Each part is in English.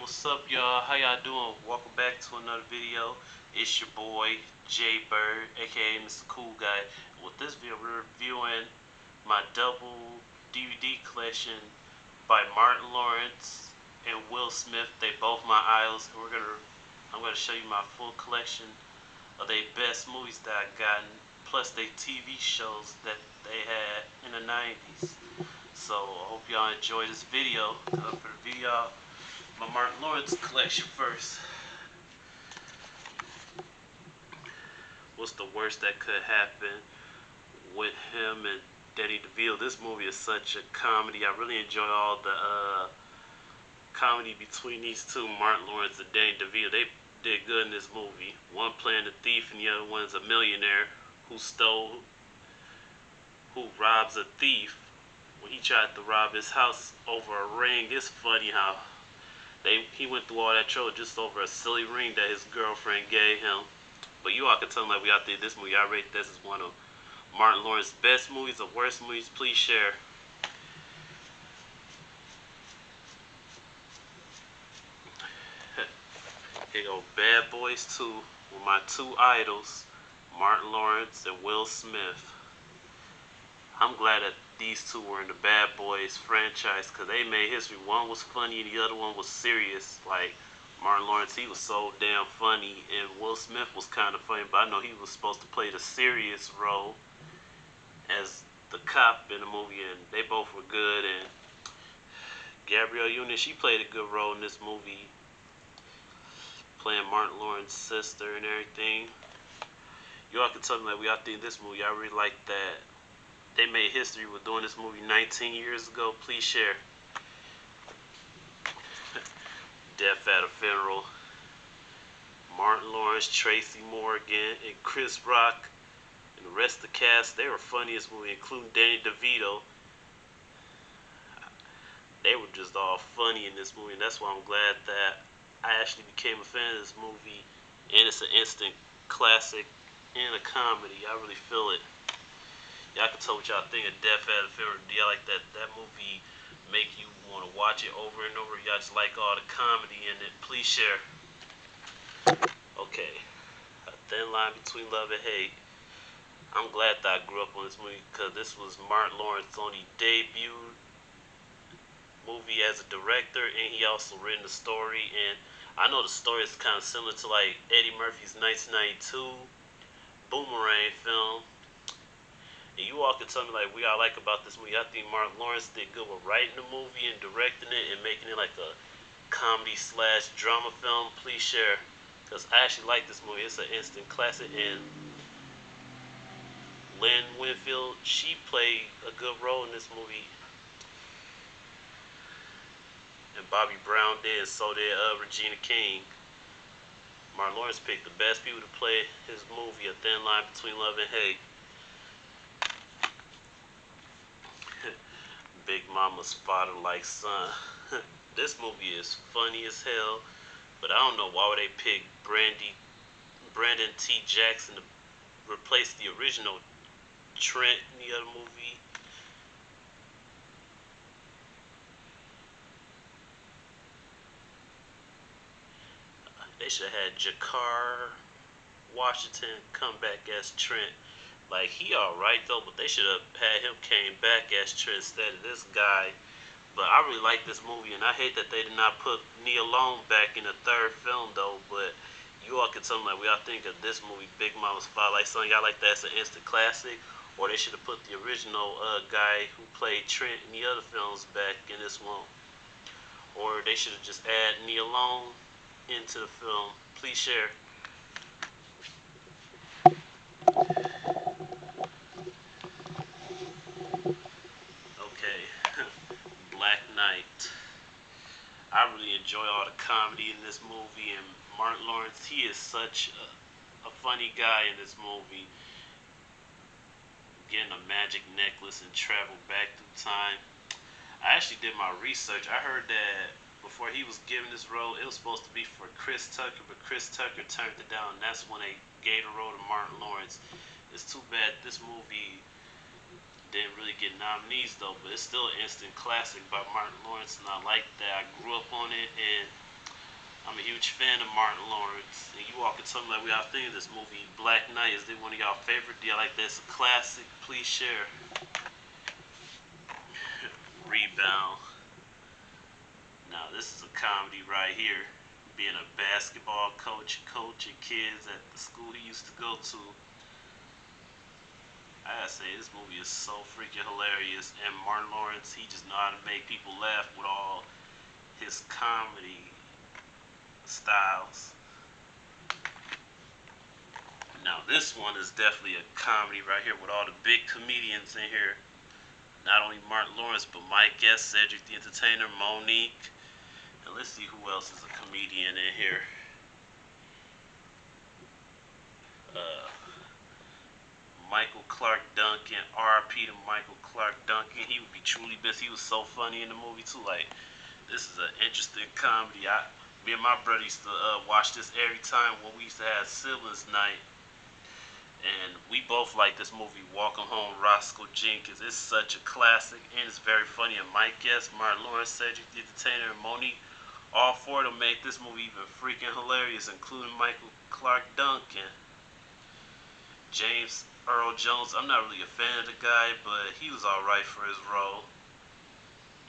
What's up, y'all? How y'all doing? Welcome back to another video. It's your boy, Jay Bird, aka Mr. Cool Guy. With this video, we're reviewing my double DVD collection by Martin Lawrence and Will Smith. They both my idols. I'm gonna show you my full collection of their best movies that I gotten, plus their TV shows that they had in the 90s. So I hope y'all enjoy this video. For the video, my Martin Lawrence collection first. What's the worst that could happen with him and Danny DeVito? This movie is such a comedy. I really enjoy all the comedy between these two, Martin Lawrence and Danny DeVito. They did good in this movie. One playing the thief and the other one's a millionaire who robs a thief when he tried to rob his house over a ring. It's funny how he went through all that trouble just over a silly ring that his girlfriend gave him. But you all can tell me, like, we out there, this movie, I rate this as one of Martin Lawrence's best movies or worst movies. Please share. Here go Bad Boys 2 with my two idols, Martin Lawrence and Will Smith. I'm glad that these two were in the Bad Boys franchise because they made history. One was funny and the other one was serious. Like Martin Lawrence, he was so damn funny, and Will Smith was kind of funny, but I know he was supposed to play the serious role as the cop in the movie, and they both were good. And Gabrielle Union, she played a good role in this movie, playing Martin Lawrence's sister and everything. You all can tell me, like, we out there in this movie, I really like that they made history with doing this movie 19 years ago. Please share. Death at a Funeral. Martin Lawrence, Tracy Morgan, and Chris Rock, and the rest of the cast, they were funny in this movie, including Danny DeVito. They were just all funny in this movie, and that's why I'm glad that I actually became a fan of this movie. And it's an instant classic and a comedy. I really feel it. Y'all can tell what y'all think of Death at a Funeral. Do y'all like that movie make you want to watch it over and over? Y'all just like all the comedy in it? Please share. Okay, A Thin Line Between Love and Hate. I'm glad that I grew up on this movie because this was Martin Lawrence's only debut movie as a director, and he also written the story. And I know the story is kind of similar to like Eddie Murphy's 1992 Boomerang film. And you all can tell me, like, what y'all like about this movie. I think Martin Lawrence did good with writing the movie and directing it and making it like a comedy slash drama film. Please share, because I actually like this movie. It's an instant classic. And Lynn Winfield, she played a good role in this movie. And Bobby Brown did, and so did Regina King. Martin Lawrence picked the best people to play his movie, A Thin Line Between Love and Hate. Big Mama's Father Like Son. This movie is funny as hell, but I don't know why would they pick Brandon T. Jackson to replace the original Trent in the other movie. They should have had Jakar Washington come back as Trent. Like, he alright though, but they should have had him came back as Trent instead of this guy. But I really like this movie, and I hate that they did not put Nia Long back in the third film though. But you all can tell me, like, what y'all think of this movie, Big Mama's Spotlight Son. Y'all like that as an instant classic, or they should have put the original guy who played Trent in the other films back in this one, or they should have just added Nia Long into the film. Please share. Okay, Black Knight. I really enjoy all the comedy in this movie, and Martin Lawrence, he is such a funny guy in this movie. Getting a magic necklace and travel back through time. I actually did my research. I heard that before he was given this role, it was supposed to be for Chris Tucker, but Chris Tucker turned it down, and that's when they gave the role to Martin Lawrence. It's too bad this movie didn't really get nominees though, but it's still an instant classic by Martin Lawrence, and I like that. I grew up on it, and I'm a huge fan of Martin Lawrence. And you all can tell me like we all think of this movie. Black Knight, is it one of y'all favorite? Do y'all like this? A classic? Please share. Rebound. Now this is a comedy right here. Being a basketball coach, coaching kids at the school he used to go to. I gotta say, this movie is so freaking hilarious. And Martin Lawrence, he just know how to make people laugh with all his comedy styles. Now this one is definitely a comedy right here with all the big comedians in here. Not only Martin Lawrence, but Mike Guest, Cedric the Entertainer, Monique. And let's see who else is a comedian in here. Uh, Michael Clark Duncan, R.I.P. to Michael Clark Duncan. He would be truly best. He was so funny in the movie too. Like, this is an interesting comedy. Me and my brother used to watch this every time when we used to have siblings night. And we both like this movie, Welcome Home, Roscoe Jenkins. It's such a classic and it's very funny. And Mike Guest, Martin Lawrence, Cedric the Entertainer, and Monique, all four of them make this movie even freaking hilarious, including Michael Clark Duncan. James Earl Jones, I'm not really a fan of the guy, but he was alright for his role.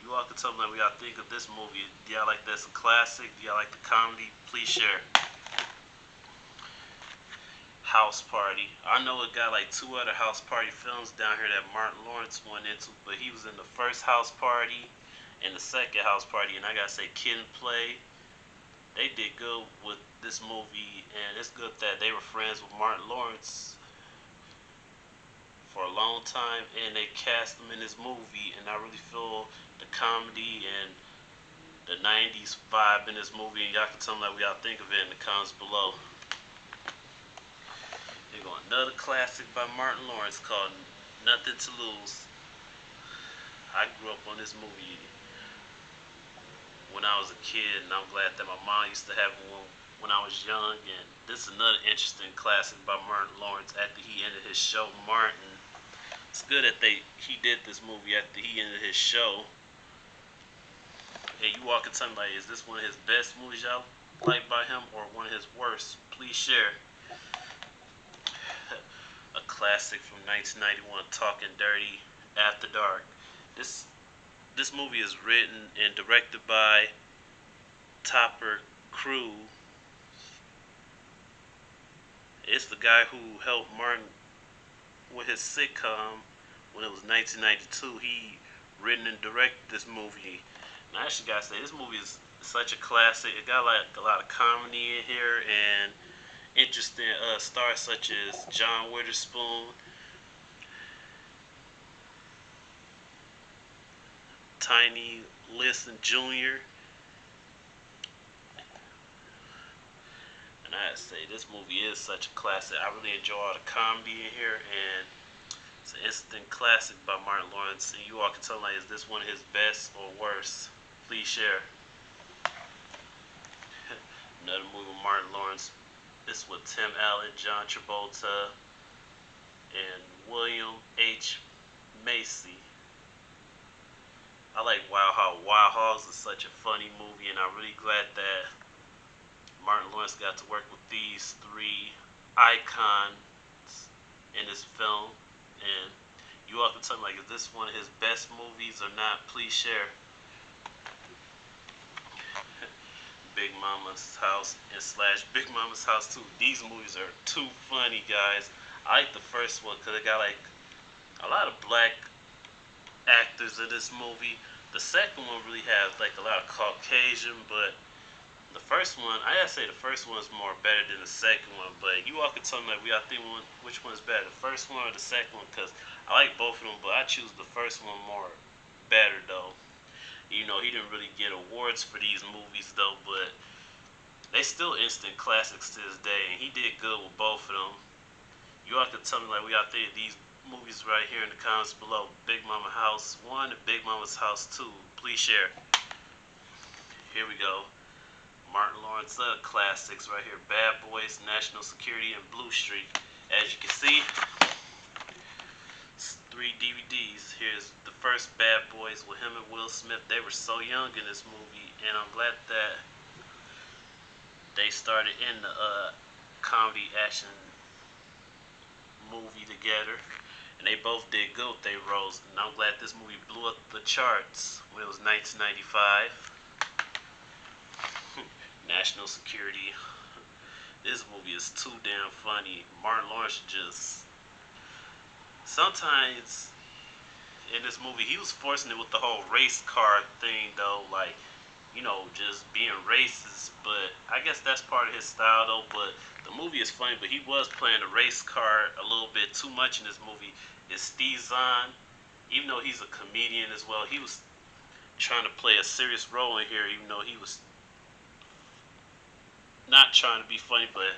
You all can tell me what y'all think of this movie. Do y'all like this a classic? Do y'all like the comedy? Please share. House Party. I know it got like 2 other House Party films down here that Martin Lawrence went into, but he was in the first House Party and the second House Party, and I gotta say, Kid and Play, they did good with this movie, and it's good that they were friends with Martin Lawrence for a long time, and they cast him in this movie, and I really feel the comedy and the 90s vibe in this movie, and y'all can tell me what y'all think of it in the comments below. Here go another classic by Martin Lawrence called Nothing to Lose. I grew up on this movie when I was a kid, and I'm glad that my mom used to have one when I was young. And this is another interesting classic by Martin Lawrence after he ended his show, Martin. It's good that he did this movie after he ended his show. And you all can tell me, like, is this one of his best movies y'all like by him or one of his worst? Please share. A classic from 1991, Talking Dirty After Dark. This movie is written and directed by Topper Crew. It's the guy who helped Martin with his sitcom when it was 1992. He written and directed this movie. And I actually gotta say, this movie is such a classic. It got like a lot of comedy in here and interesting stars such as John Witherspoon, Tiny Listen Jr. And I say this movie is such a classic. I really enjoy all the comedy in here, and it's an instant classic by Martin Lawrence. And you all can tell me, is this one of his best or worst? Please share. Another movie with Martin Lawrence. This with Tim Allen, John Travolta, and William H. Macy. I like Wild Hogs. Wild Hogs is such a funny movie, and I'm really glad that Martin Lawrence got to work with these 3 icons in this film. And you all can tell me, like, is this one of his best movies or not? Please share. Big Mama's House and slash Big Mama's House 2. These movies are too funny, guys. I like the first one because it got like a lot of black actors in this movie. The second one really has like a lot of Caucasian, but the first one, I gotta say the first one is more better than the second one. But you all can tell me like we all think which one is better, the first one or the second one, because I like both of them, but I choose the first one more better though. You know, he didn't really get awards for these movies though, but they still instant classics to this day, and he did good with both of them. You all can tell me like we all think of these movies right here in the comments below. Big Mama House 1 and Big Mama's House 2. Please share. Here we go. Martin Lawrence classics right here. Bad Boys, National Security, and Blue Streak. As you can see, it's 3 DVDs. Here's the first Bad Boys with him and Will Smith. They were so young in this movie, and I'm glad that They started in the comedy action movie together, and they both did good with their roles. And I'm glad this movie blew up the charts when it was 1995. National Security. This movie is too damn funny. Martin Lawrence just sometimes in this movie he was forcing it with the whole race car thing though, like just being racist. But I guess that's part of his style though. But the movie is funny. But he was playing the race car a little bit too much in this movie. Is Steve Zahn, even though he's a comedian as well, he was trying to play a serious role in here. Even though he was not trying to be funny, but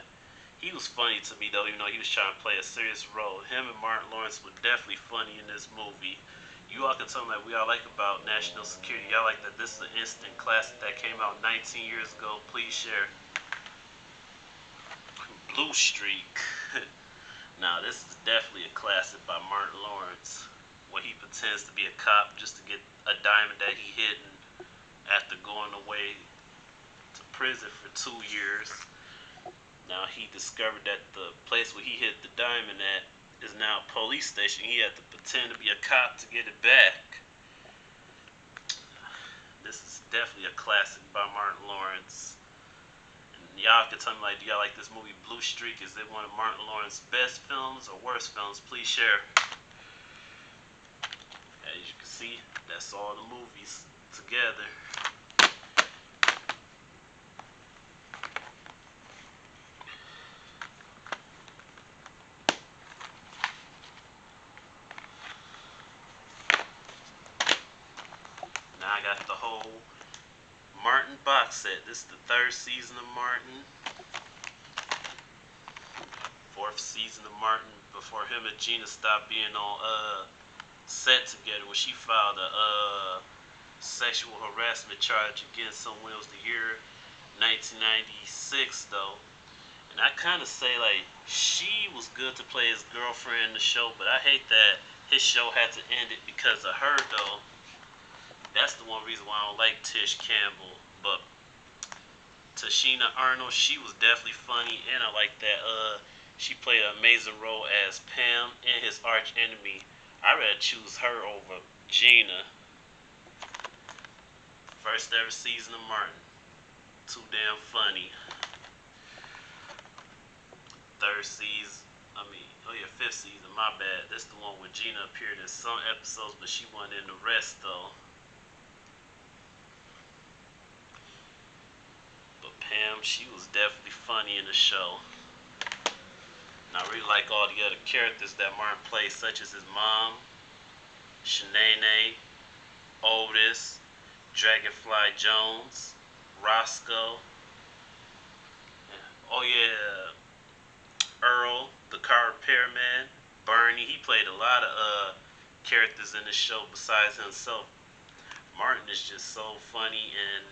he was funny to me though. Even though he was trying to play a serious role, him and Martin Lawrence were definitely funny in this movie. You all can tell me like we all like about National Security. Y'all like that this is an instant classic that came out 19 years ago. Please share. Blue Streak. Now this is definitely a classic by Martin Lawrence, where he pretends to be a cop just to get a diamond that he hidden after going away to prison for 2 years. Now he discovered that the place where he hid the diamond at is now a police station. He had to pretend to be a cop to get it back. This is definitely a classic by Martin Lawrence. And y'all can tell me like, do y'all like this movie Blue Streak? Is it one of Martin Lawrence's best films or worst films? Please share. As you can see, that's all the movies together. Now I got the whole Martin box set. This is the third season of Martin. Fourth season of Martin before him and Gina stopped being on set together when she filed a sexual harassment charge against him when it was the year 1996 though. And I kind of say like she was good to play his girlfriend in the show, but I hate that his show had to end it because of her though. That's the one reason why I don't like Tish Campbell. But Tashina Arnold, she was definitely funny, and I like that she played an amazing role as Pam and his arch enemy. I'd rather choose her over Gina. First ever season of Martin. Too damn funny. Third season. Fifth season. My bad. This is the one where Gina appeared in some episodes, but she wasn't in the rest though. But Pam, she was definitely funny in the show. And I really like all the other characters that Martin played, such as his mom, Shanae, Otis, Dragonfly Jones, Roscoe. Oh yeah, Earl, the car repairman, Bernie. He played a lot of characters in this show besides himself. Martin is just so funny, and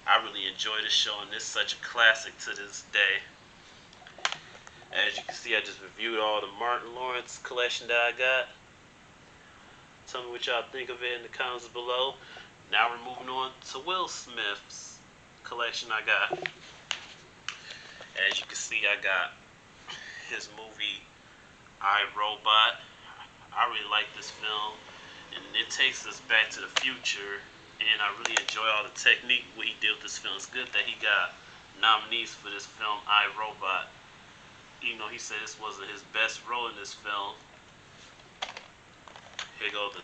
I really enjoy this show, and it's such a classic to this day. As you can see, I just reviewed all the Martin Lawrence collection that I got. Tell me what y'all think of it in the comments below. Now we're moving on to Will Smith's collection I got. As you can see, I got his movie I, Robot. I really like this film, and it takes us back to the future, and I really enjoy all the technique what he did with this film. It's good that he got nominees for this film I, Robot, even though he said this wasn't his best role in this film. Here goes the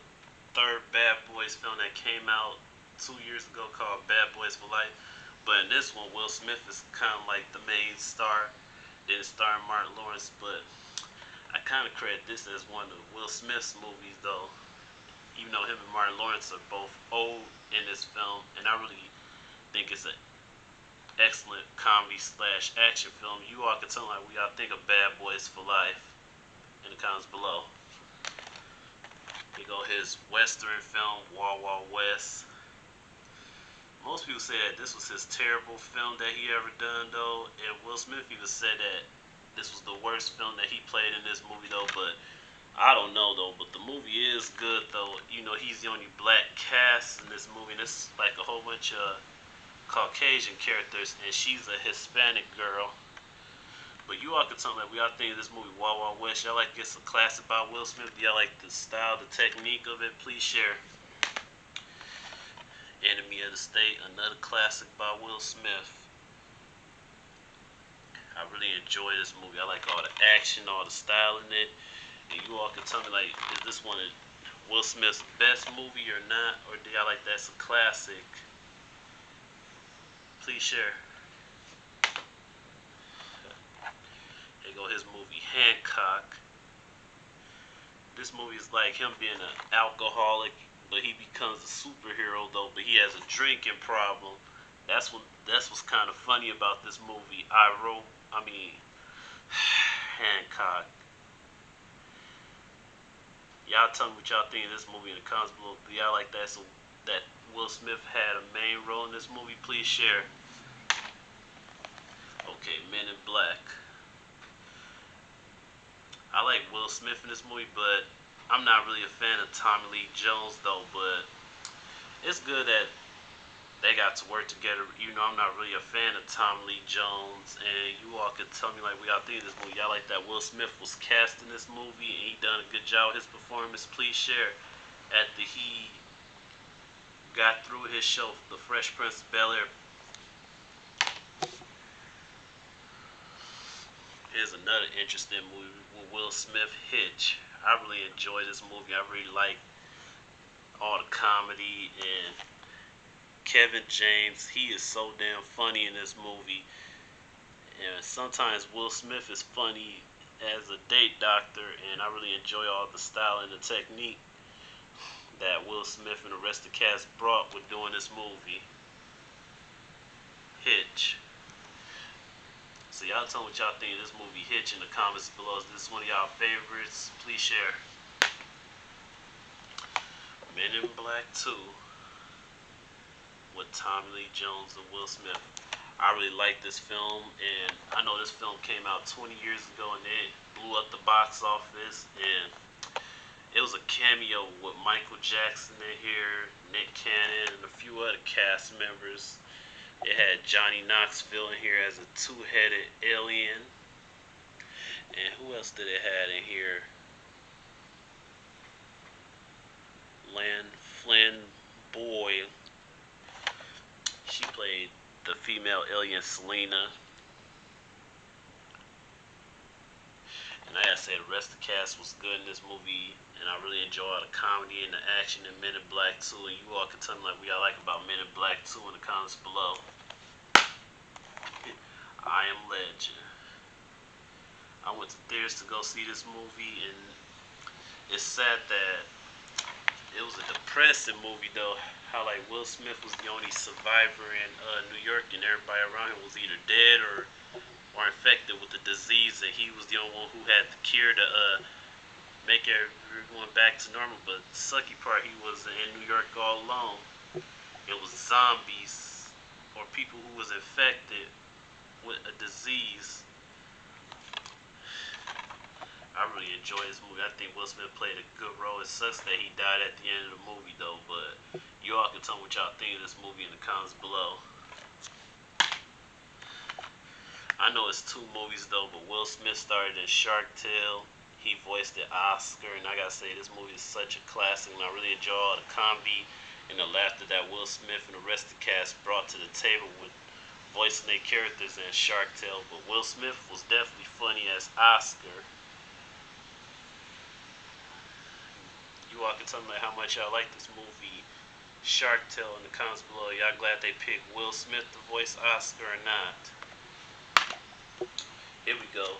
third Bad Boys film that came out 2 years ago called Bad Boys for Life. But in this one, Will Smith is kind of like the main star. Didn't star Martin Lawrence, but I kind of credit this as one of Will Smith's movies though. Even though him and Martin Lawrence are both old in this film, and I really think it's an excellent comedy slash action film. You all can tell me like what y'all think of Bad Boys for Life in the comments below. Here go his Western film, Wild Wild West. Most people say that this was his terrible film that he ever done though, and Will Smith even said that this was the worst film that he played in this movie though, but I don't know though, but the movie is good though. He's the only black cast in this movie, and it's like a whole bunch of Caucasian characters, and she's a Hispanic girl. But you all can tell me, like, we all think of this movie Wild Wild West. Y'all like it's a classic by Will Smith? Do y'all like the style, the technique of it? Please share. Enemy of the State, another classic by Will Smith. I really enjoy this movie. I like all the action, all the style in it. And you all can tell me, like, is this one of Will Smith's best movie or not? Or do y'all like that's a classic? Please share. There go his movie Hancock. This movie is like him being an alcoholic, but he becomes a superhero though. But he has a drinking problem. That's what's kind of funny about this movie. Hancock. Y'all tell me what y'all think of this movie in the comments below. Do y'all like that? So that Will Smith had a main role in this movie? Please share. Okay, Men in Black. I like Will Smith in this movie, but I'm not really a fan of Tommy Lee Jones though. But it's good that they got to work together. You know, I'm not really a fan of Tommy Lee Jones, and you all could tell me like we all think of this movie. Y'all like that Will Smith was cast in this movie and he done a good job with his performance. Please share. After he got through his show, The Fresh Prince of Bel-Air. Here's another interesting movie with Will Smith, Hitch. I really enjoy this movie. I really like all the comedy, and Kevin James, he is so damn funny in this movie. And sometimes Will Smith is funny as a date doctor, and I really enjoy all the style and the technique that Will Smith and the rest of the cast brought with doing this movie, Hitch. So y'all tell me what y'all think of this movie Hitch in the comments below. Is this one of y'all favorites? Please share. Men in Black 2 with Tommy Lee Jones and Will Smith. I really like this film, and I know this film came out 20 years ago and it blew up the box office, and it was a cameo with Michael Jackson in here, Nick Cannon, and a few other cast members. It had Johnny Knoxville in here as a two-headed alien. And who else did it have in here? Flynn Boyle. She played the female alien Selena. And I gotta say, the rest of the cast was good in this movie, and I really enjoyed the comedy and the action in Men in Black 2. And you all can tell me like what y'all like about Men in Black 2 in the comments below. I Am Legend. I went to theaters to go see this movie, and it's sad that it was a depressing movie though. How like Will Smith was the only survivor in New York, and everybody around him was either dead or infected with the disease, and he was the only one who had the cure to make everyone back to normal. But the sucky part, he was in New York all alone. It was zombies or people who was infected with a disease. I really enjoy this movie. I think Will Smith played a good role. It sucks that he died at the end of the movie though, but you all can tell me what y'all think of this movie in the comments below. I know it's two movies though, but Will Smith started in Shark Tale. He voiced the Oscar, and I gotta say this movie is such a classic, and I really enjoy all the comedy and the laughter that Will Smith and the rest of the cast brought to the table with voicing their characters in Shark Tale. But Will Smith was definitely funny as Oscar. You all can tell me how much y'all like this movie Shark Tale in the comments below. Y'all glad they picked Will Smith to voice Oscar or not? Here we go.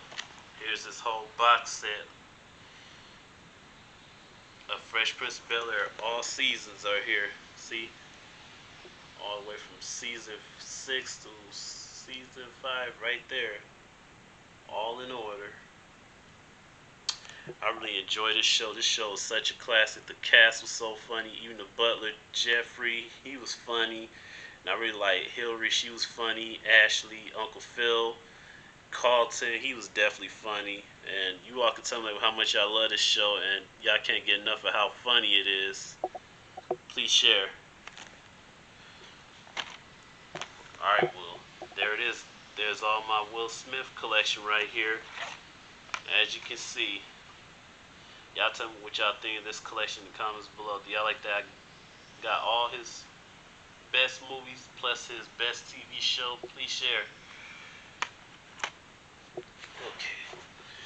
Here's this whole box set of Fresh Prince of Bel-Air. All seasons are here. See? All the way from season 6 to season 5 right there. All in order. I really enjoy this show. This show is such a classic. The cast was so funny. Even the butler, Jeffrey, he was funny. And I really like Hillary. She was funny. Ashley, Uncle Phil, Carlton, he was definitely funny. And you all can tell me how much y'all love this show, and y'all can't get enough of how funny it is. Please share. Alright, Will. There it is. There's all my Will Smith collection right here. As you can see, y'all tell me what y'all think of this collection in the comments below. Do y'all like that? I got all his best movies plus his best TV show. Please share. Okay,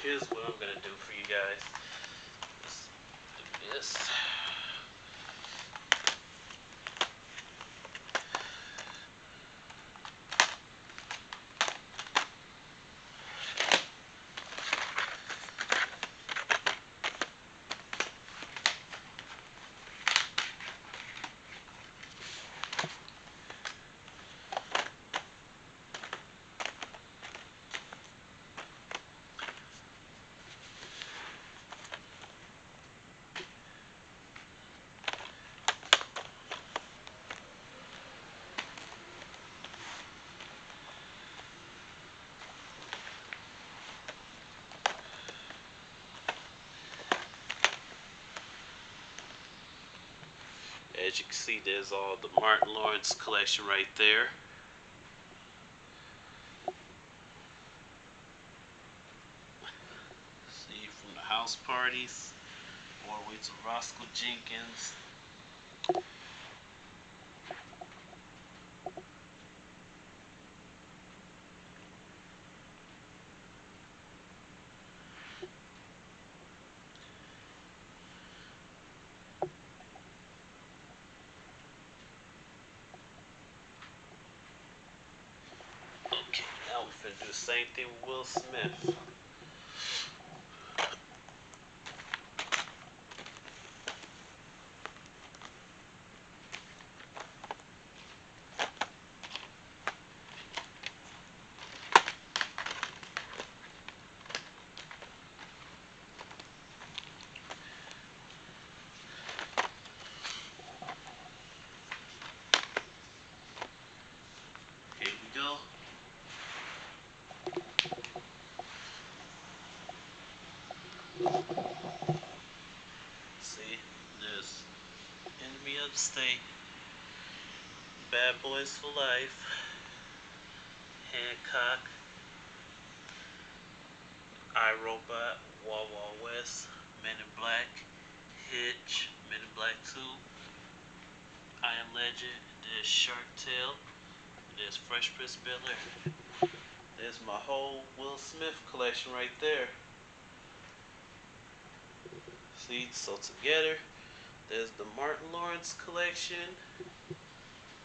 here's what I'm gonna do for you guys. Let's do this. As you can see, there's all the Martin Lawrence collection right there. See, from the house parties all the way to Roscoe Jenkins. Okay, now we're finna do the same thing with Will Smith. Here we go. See, there's Enemy of the State, Bad Boys for Life, Hancock, iRobot, Wild Wild West, Men in Black, Hitch, Men in Black 2, I Am Legend, there's Shark Tale, there's Fresh Prince of Bel-Air. There's my whole Will Smith collection right there. See, so together, there's the Martin Lawrence collection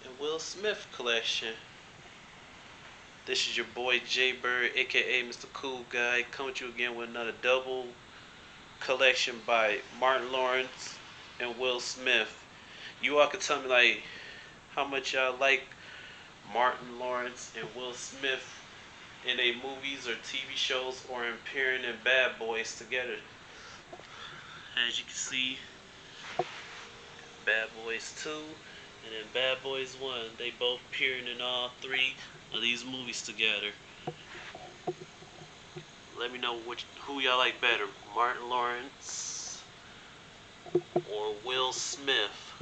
and Will Smith collection. This is your boy Jay Bird, aka Mr. Cool Guy, coming to you again with another double collection by Martin Lawrence and Will Smith. You all can tell me like how much y'all like Martin Lawrence and Will Smith in a movies or TV shows or appearing in Bad Boys together. As you can see, Bad Boys 2 and then Bad Boys 1, they both appearing in all three of these movies together. Let me know who y'all like better, Martin Lawrence or Will Smith.